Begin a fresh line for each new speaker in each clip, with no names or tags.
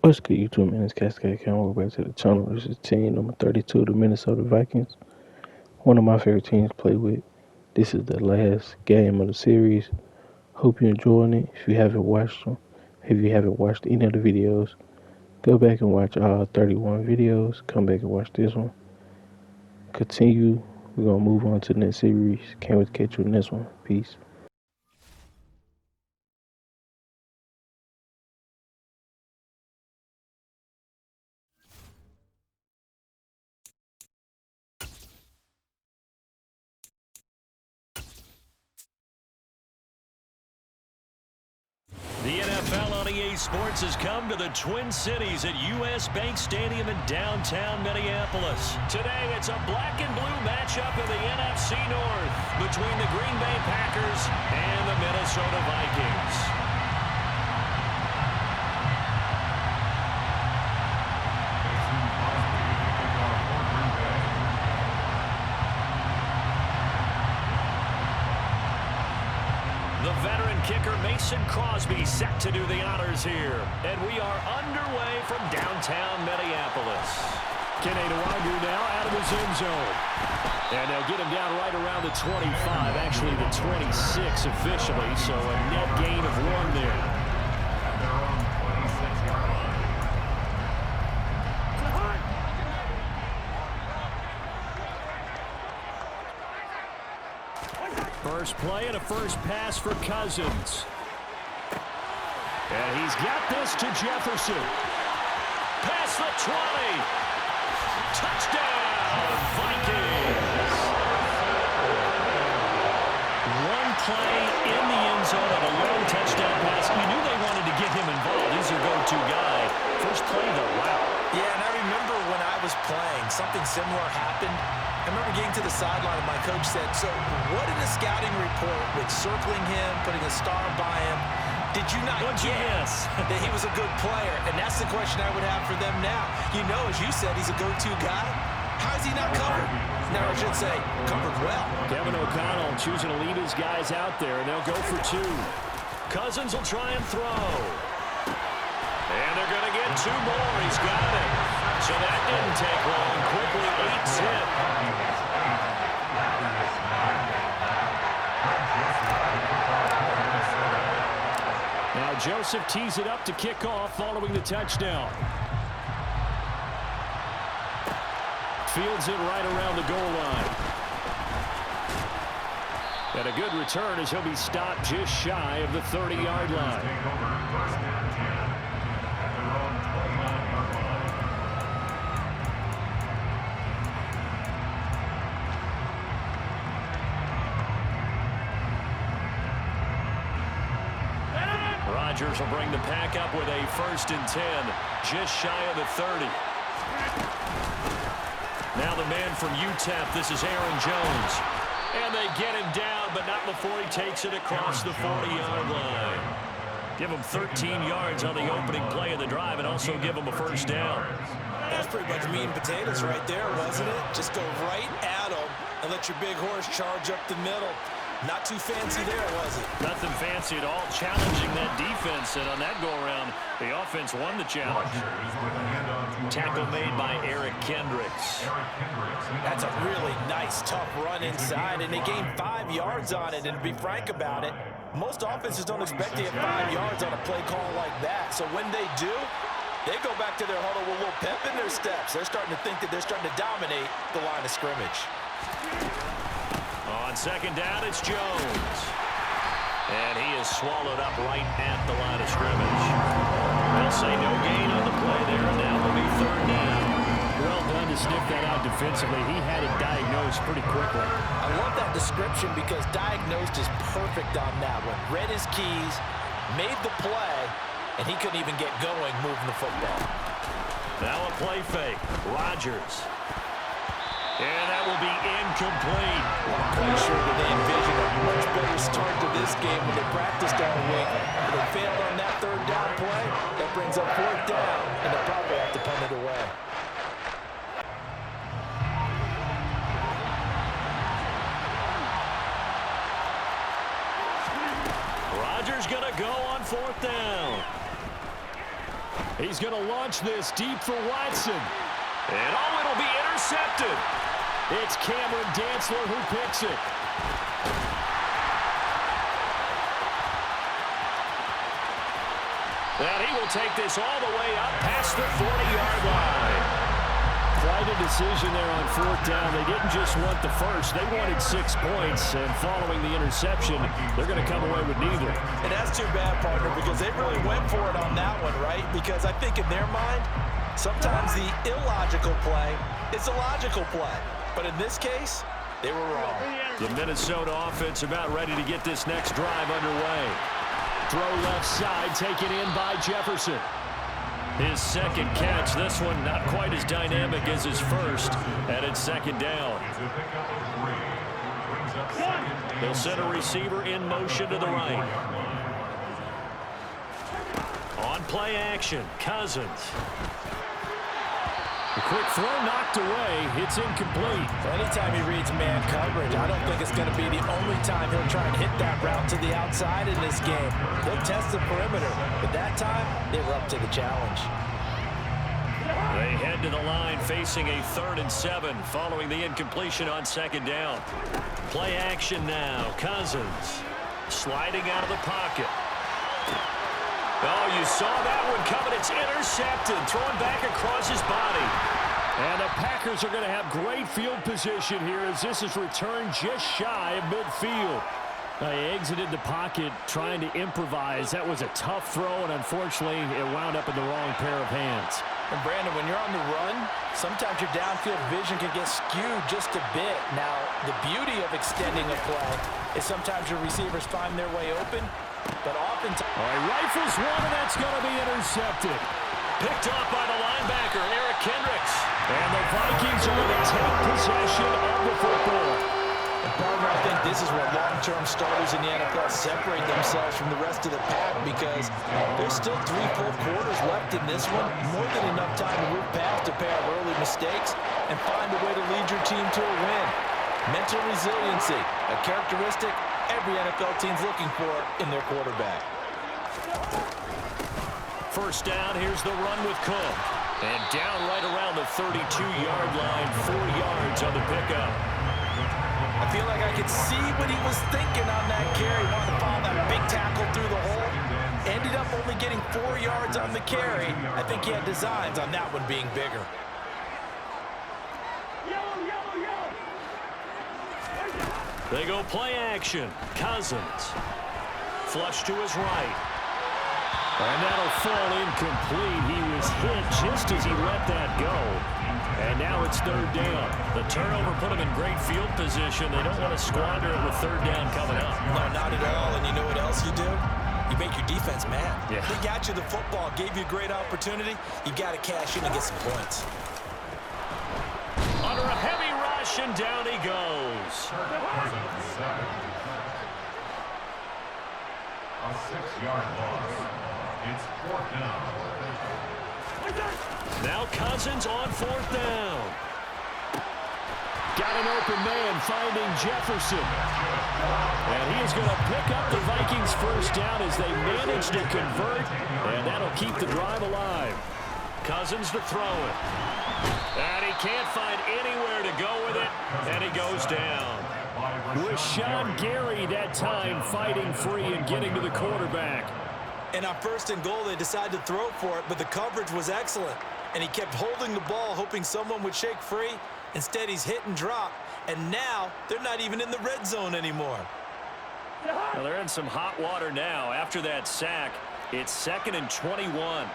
What's good, YouTube, man? It's CascadeCam. Welcome back to the channel. This is team number 32, the Minnesota Vikings. One of my favorite teams to play with. This is the last game of the series. Hope you're enjoying it. If you haven't watched them, if you haven't watched any of the videos, go back and watch all 31 videos. Come back and watch this one. Continue. We're going to move on to the next series. Can't wait to catch you in this one. Peace.
The NFL on EA Sports has come to the Twin Cities at U.S. Bank Stadium in downtown Minneapolis. Today, it's a black and blue matchup in the NFC North between the Green Bay Packers and the Minnesota Vikings. The veteran kicker Mason Crosby set to do the honors here. And we are underway from downtown Minneapolis. Kenny Nwangwu now out of his end zone. And they'll get him down right around the 25, actually the 26 officially, so a net gain of 1 there. First play and a first pass for Cousins. And he's got this to Jefferson. Past the 20. Touchdown, Vikings. One play in the end zone of a long touchdown pass. We knew they wanted to get him involved. He's your go-to guy. First play, though, wow.
Yeah, and I remember when I was playing, something similar happened. I remember getting to the sideline and my coach said, so what in the scouting report with circling him, putting a star by him, did you not guess that he was a good player? And that's the question I would have for them now. You know, as you said, he's a go-to guy. How is he not covered? Now, I should say, covered well.
Kevin O'Connell choosing to leave his guys out there, and they'll go for 2. Cousins will try and throw. And they're going to get 2 more. He's got it. So that didn't take long. Quickly, 8-zip. Now Joseph tees it up to kick off following the touchdown. Fields it right around the goal line. And a good return as he'll be stopped just shy of the 30-yard line. Rodgers will bring the pack up with a 1st and 10, just shy of the 30. Now the man from UTEP, this is Aaron Jones. And they get him down, but not before he takes it across the 40-yard line. Give him 13 yards on the opening play of the drive and also give him a 1st down.
That's pretty much meat and potatoes right there, wasn't it? Just go right at him and let your big horse charge up the middle. Not too fancy there, was it?
Nothing fancy at all, challenging that defense, and on that go-around, the offense won the challenge. Tackle made by Eric Kendricks.
That's a really nice, tough run inside, and they gained 5 yards on it, and to be frank about it, most offenses don't expect to get 5 yards on a play call like that, so when they do, they go back to their huddle with a little pep in their steps. They're starting to think that they're starting to dominate the line of scrimmage.
On 2nd down, it's Jones. And he is swallowed up right at the line of scrimmage. They'll say no gain on the play there, and now will be 3rd down. Well done to sniff that out defensively. He had it diagnosed pretty quickly.
I love that description because diagnosed is perfect on that one. Read his keys, made the play, and he couldn't even get going moving the football.
Now a play fake. Rodgers. And that will be incomplete.
I'm quite sure that they envisioned a much better start to this game when they practiced all week. When they failed on that 3rd down play, that brings up 4th down, and they'll probably have to punt it away. Rodgers going to go on 4th down.
He's going to launch this deep for Watson. And oh, it'll be intercepted. It's Cameron Dantzler who picks it. And he will take this all the way up past the 40-yard line. Quite a decision there on fourth down. They didn't just want the first. They wanted 6 points. And following the interception, they're going to come away with neither.
And that's too bad, partner, because they really went for it on that one, right? Because I think in their mind, sometimes the illogical play is a logical play. But in this case, they were wrong.
The Minnesota offense about ready to get this next drive underway. Throw left side, taken in by Jefferson. His second catch, this one not quite as dynamic as his first, and it's second down. They'll send a receiver in motion to the right. On play action, Cousins. A quick throw knocked away. It's incomplete.
Anytime he reads man coverage, I don't think it's going to be the only time he'll try and hit that route to the outside in this game. He'll test the perimeter, but that time, they were up to the challenge.
They head to the line facing a 3rd and 7 following the incompletion on second down. Play action now. Cousins sliding out of the pocket. Oh, you saw that one coming. It's intercepted. Throwing back across his body. And the Packers are going to have great field position here as this is returned just shy of midfield. He exited the pocket trying to improvise. That was a tough throw, and unfortunately, it wound up in the wrong pair of hands.
And Brandon, when you're on the run, sometimes your downfield vision can get skewed just a bit. Now, the beauty of extending a play is sometimes your receivers find their way open, but oftentimes...
All right, rifles one, and that's going to be intercepted. Picked off by the linebacker, Eric Kendricks. And the Vikings are going to take possession of the football.
And partner, I think this is where long-term starters in the NFL separate themselves from the rest of the pack because there's still 3 full quarters left in this one. More than enough time to move past a pair of early mistakes and find a way to lead your team to a win. Mental resiliency, a characteristic every NFL team's looking for in their quarterback.
First down, here's the run with Cook. And down right around the 32-yard line, 4 yards on the pickup.
I feel like I could see what he was thinking on that carry. Wanted to follow that big tackle through the hole. Ended up only getting 4 yards on the carry. I think he had designs on that one being bigger.
They go play action. Cousins. Flush to his right. And that'll fall incomplete. He was hit just as he let that go. And now it's 3rd down. The turnover put them in great field position. They don't want to squander it with 3rd down coming up.
No, not at all. And you know what else you do? You make your defense mad.
Yeah.
They got you the football, gave you a great opportunity. You got to cash in and get some points.
Under a heavy rush, and down he goes.
A 6-yard loss. It's 4th down.
Now Cousins on 4th down. Got an open man finding Jefferson. And he is going to pick up the Vikings first down as they manage to convert. And that'll keep the drive alive. Cousins to throw it. And he can't find anywhere to go with it. And he goes down. Rashawn Gary that time fighting free and getting to the quarterback.
And on 1st and goal, they decided to throw for it, but the coverage was excellent. And he kept holding the ball, hoping someone would shake free. Instead, he's hit and drop. And now, they're not even in the red zone anymore.
Well, they're in some hot water now. After that sack, it's 2nd and 21.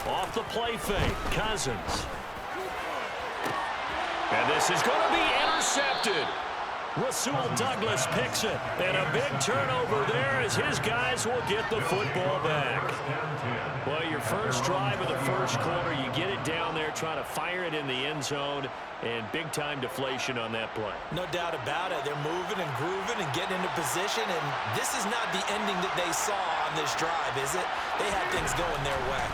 Off the play fake, Cousins. And this is going to be intercepted. Rasul Douglas picks it. And a big turnover there as his guys will get the football back. Well, your first drive of the first quarter, you get it down there, try to fire it in the end zone, and big-time deflation on that play.
No doubt about it. They're moving and grooving and getting into position, and this is not the ending that they saw on this drive, is it? They had things going their way.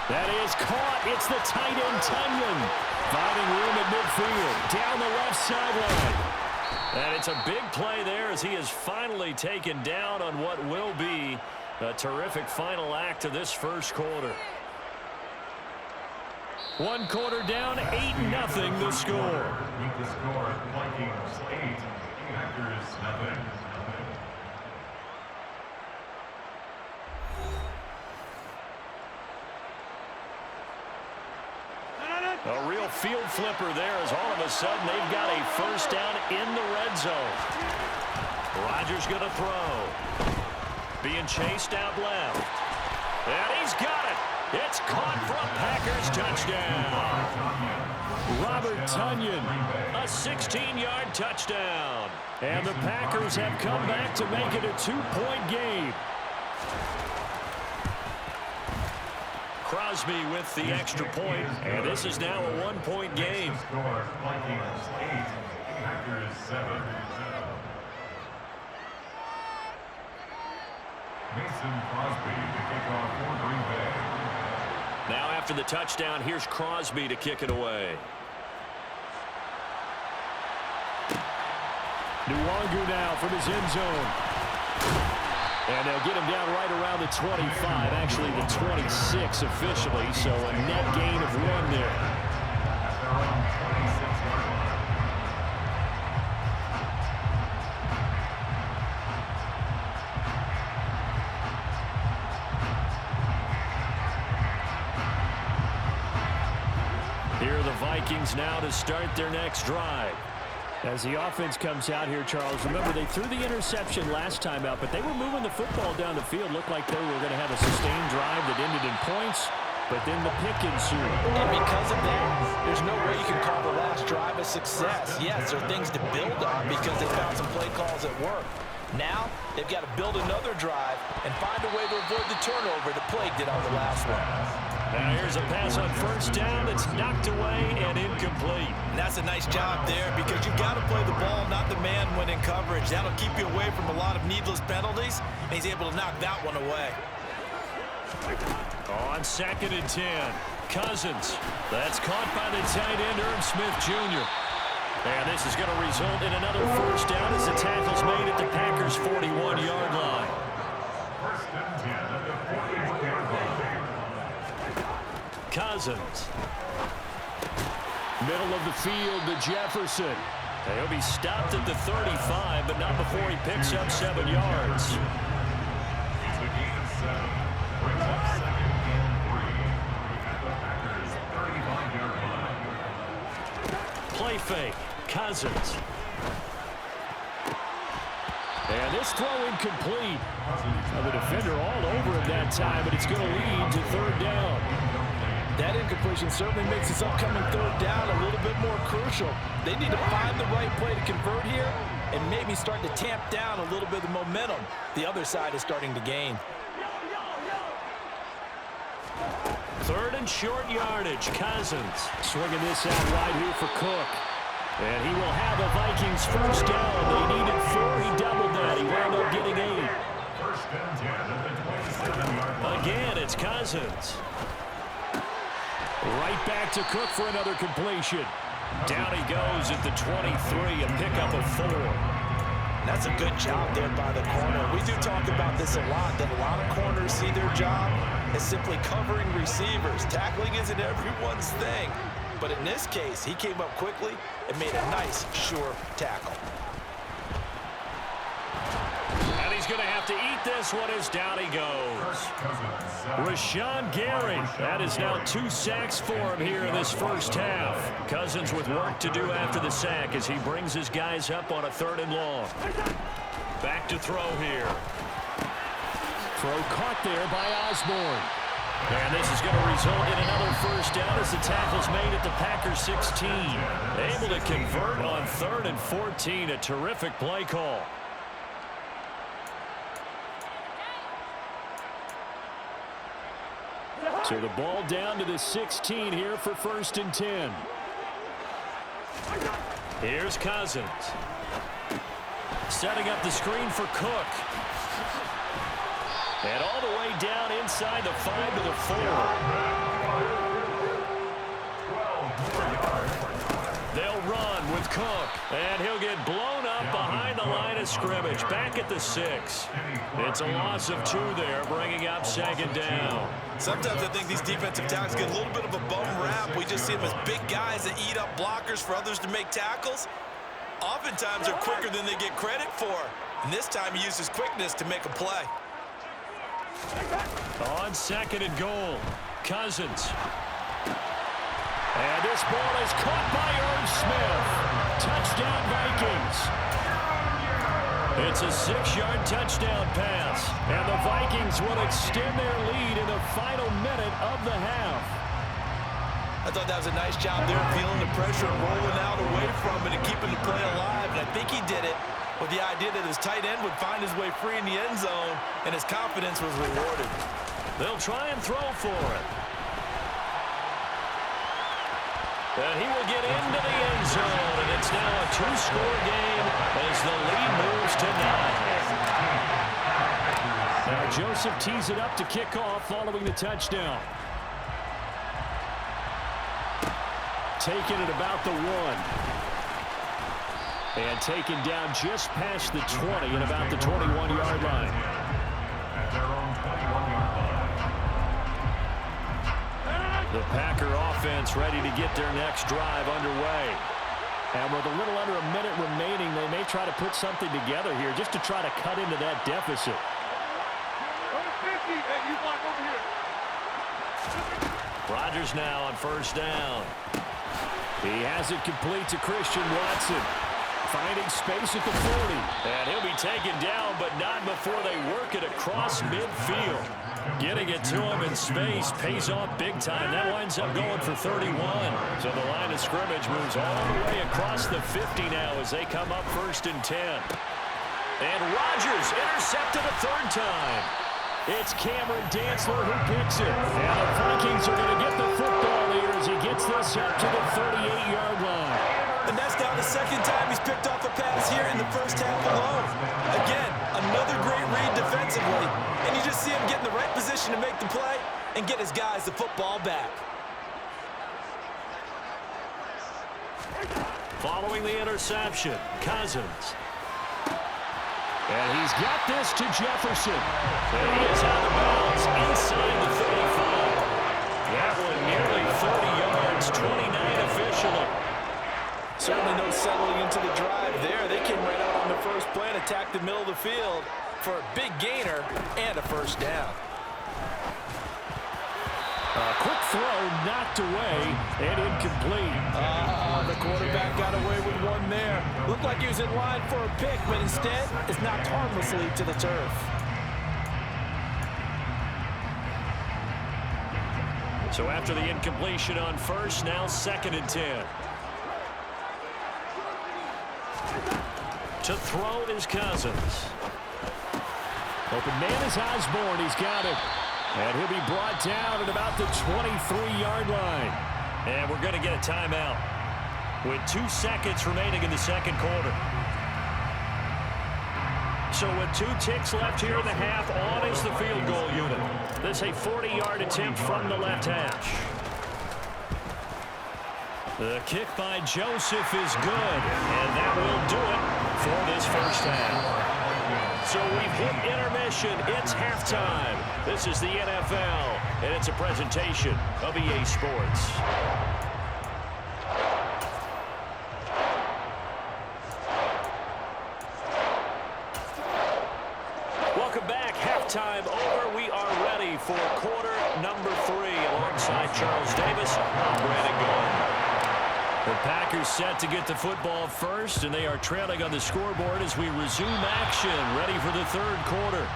That is caught. It's the tight end, Tunyon. Finding room at midfield. Down the left sideline. And it's a big play there as he is finally taken down on what will be a terrific final act of this first quarter. One quarter down, 8-0 the score.
With the score, Vikings 8, Packers 0.
A real field flipper there as all of a sudden they've got a first down in the red zone. Rodgers going to throw. Being chased out left. And he's got it. It's caught for a Packers touchdown. Robert Tunyon, a 16-yard touchdown. And the Packers have come back to make it a 2-point game. Crosby with the extra point, and this is now a 1-point game.
Score, Vikings 8, Packers 7. Mason Crosby to kick off for Green Bay.
Now after the touchdown, here's Crosby to kick it away. Nwangu now from his end zone. And they'll get him down right around the 25, actually the 26 officially, so a net gain of 1 there. Here are the Vikings now to start their next drive. As the offense comes out here, Charles, remember they threw the interception last time out, but they were moving the football down the field. Looked like they were going to have a sustained drive that ended in points, but then the pick ensued.
And because of that, there's no way you can call the last drive a success. Yes, there are things to build on because they found some play calls that work. Now, they've got to build another drive and find a way to avoid the turnover the Plague did on the last one.
Now here's a pass on first down that's knocked away and incomplete.
And that's a nice job there because you've got to play the ball, not the man when in coverage. That'll keep you away from a lot of needless penalties, and he's able to knock that one away.
On 2nd and 10, Cousins. That's caught by the tight end, Irv Smith Jr. And this is going to result in another first down as the tackle's made at the Packers' 41-yard line.
First and 10 at the 41-yard line.
Cousins. Middle of the field to Jefferson. He'll be stopped at the 35, but not before he picks up 7 yards.
It's a gain of 7. Brings up 2nd and 3 at the Packers' 35-yard line.
Play fake. Cousins. And this throw incomplete. The defender all over him that time, but it's going to lead to 3rd down.
That incompletion certainly makes this upcoming 3rd down a little bit more crucial. They need to find the right play to convert here and maybe start to tamp down a little bit of momentum. The other side is starting to gain.
3rd and short yardage. Cousins swinging this out wide here for Cook. And he will have a Vikings first down. They needed 4. He doubled that. He wound up getting 8.
First and 10 at the 27-yard line.
Again, it's Cousins. Right back to Cook for another completion. Down he goes at the 23, a pickup of 4.
That's a good job there by the corner. We do talk about this a lot, that a lot of corners see their job as simply covering receivers. Tackling isn't everyone's thing. But in this case, he came up quickly and made a nice, sure tackle.
And he's going to have to eat this one as down he goes. Rashawn Gary. That is now 2 sacks for him here in this first half. Cousins with work to do after the sack as he brings his guys up on a 3rd and long. Back to throw here. Throw caught there by Osborne. And this is going to result in another first down as the tackle's made at the Packers 16. Able to convert on 3rd and 14. A terrific play call. So the ball down to the 16 here for 1st and 10. Here's Cousins. Setting up the screen for Cook. And all the way down inside the 5 to the 4. They'll run with Cook, and he'll get blown up behind the line of scrimmage, back at the 6. It's a loss of 2 there, bringing up 2nd down.
Sometimes I think these defensive tackles get a little bit of a bum rap. We just see them as big guys that eat up blockers for others to make tackles. Oftentimes they're quicker than they get credit for. And this time he used his quickness to make a play.
On 2nd and goal, Cousins. And this ball is caught by Irv Smith. Touchdown, Vikings. It's a 6-yard touchdown pass. And the Vikings will extend their lead in the final minute of the half.
I thought that was a nice job there, feeling the pressure and rolling out away from it and keeping the play alive. And I think he did it with the idea that his tight end would find his way free in the end zone, and his confidence was rewarded.
They'll try and throw for it. And he will get into the end zone, and it's now a 2-score game as the lead moves to 9. Now Joseph tees it up to kick off following the touchdown. Taken at about the 1. And taken down just past the 20 and about the 21-yard line.
At their own 21-yard line.
The Packer offense ready to get their next drive underway. And with a little under a minute remaining, they may try to put something together here just to try to cut into that deficit. Rodgers now on 1st down. He has it complete to Christian Watson. Finding space at the 40. And he'll be taken down, but not before they work it across midfield. Getting it to him in space pays off big time. That winds up going for 31. So the line of scrimmage moves all the way across the 50 now as they come up 1st and 10. And Rodgers intercepted a 3rd time. It's Cameron Dantzler who picks it. And the Vikings are going to get the football here as he gets this up to the 38-yard line.
And that's now the 2nd time he's picked off a pass here in the first half alone. Again, another great read defensively. And you just see him get in the right position to make the play and get his guys the football back.
Following the interception, Cousins. And he's got this to Jefferson. And he is out of bounds inside the 35. That one nearly 30 yards, 29 officially.
Certainly no settling into the drive there. They came right out on the first play and attacked the middle of the field for a big gainer and a 1st down.
A quick throw knocked away and incomplete.
The quarterback got away with one there. Looked like he was in line for a pick, but instead it's knocked harmlessly to the turf.
So after the incompletion on 1st, now 2nd and 10. To throw is Cousins. Open man is Osborne. He's got it. And he'll be brought down at about the 23-yard line. And we're going to get a timeout with 2 seconds remaining in the 2nd quarter. So with 2 ticks left here in the half, on is the field goal unit. This is a 40-yard attempt from the left hash. The kick by Joseph is good, and that will do it for this first half. So we've hit intermission. It's halftime. This is the NFL, and it's a presentation of EA Sports. Welcome back. Halftime over. We are ready for quarter number 3. Alongside Charles Davis, I'm Brandon Gordon. The Packers set to get the football first, and they are trailing on the scoreboard as we resume action, ready for the 3rd quarter.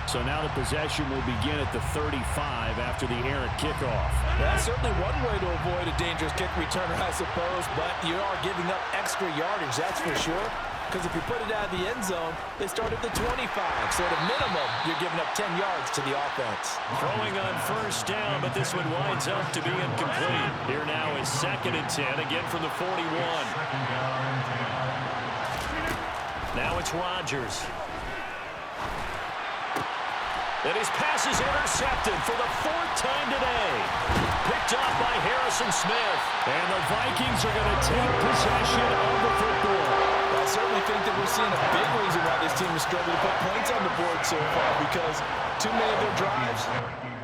So now the possession will begin at the 35 after the errant kickoff.
That's certainly one way to avoid a dangerous kick returner, I suppose, but you are giving up extra yardage, that's for sure. Because if you put it out of the end zone, they start at the 25. So at a minimum, you're giving up 10 yards to the offense.
Throwing on 1st down, but this one winds up to be incomplete. Here now is 2nd and 10, again from the 41. Now it's Rodgers. And his pass is intercepted for the 4th time today. Picked off by Harrison Smith. And the Vikings are going to take possession of the football.
I certainly think that we're seeing a big reason why this team is struggling to put points on the board so far, because too many of their drives